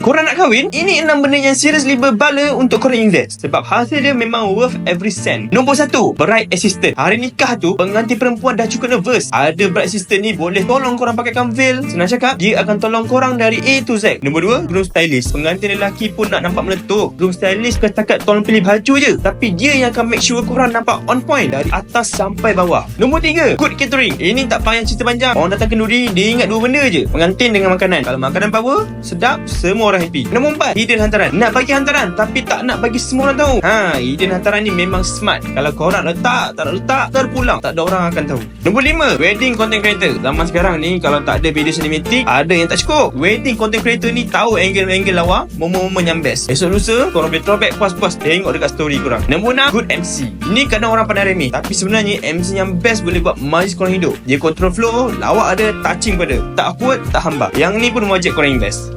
Korang nak kahwin? Ini 6 benda yang seriously berbala untuk korang invest. Sebab hasil dia memang worth every cent. Nombor 1, bride assistant. Hari nikah tu, pengantin perempuan dah cukup nervous. Ada bride assistant ni boleh tolong korang pakaikan veil. Senang cakap, dia akan tolong korang dari A to Z. Nombor 2, groom stylist. Pengantin lelaki pun nak nampak meletup. Groom stylist bukan setakat tolong pilih baju je, tapi dia yang akan make sure korang nampak on point dari atas sampai bawah. Nombor 3, good catering. Ini tak payah cerita panjang. Orang datang kenduri, dia ingat 2 benda je, pengantin dengan makanan. Kalau makanan power, sedap, semua orang happy. Nombor 4, hidden hantaran. Nak bagi hantaran tapi tak nak bagi semua orang tahu. Hidden hantaran ni memang smart. Kalau korang letak, tak nak letak, terpulang, tak ada orang akan tahu. Nombor 5, wedding content creator. Zaman sekarang ni kalau tak ada video cinematic, ada yang tak cukup. Wedding content creator ni tahu angle-angle lawa, momen-momen yang best. Esok lusa korang boleh throwback puas-puas tengok dekat story korang. Nombor 6, good MC. Ini kadang orang pandai remeh, tapi sebenarnya MC yang best boleh buat majlis korang hidup. Dia control flow, lawak ada, touching pada, tak awkward, tak hambar. Yang ni pun wajib korang invest.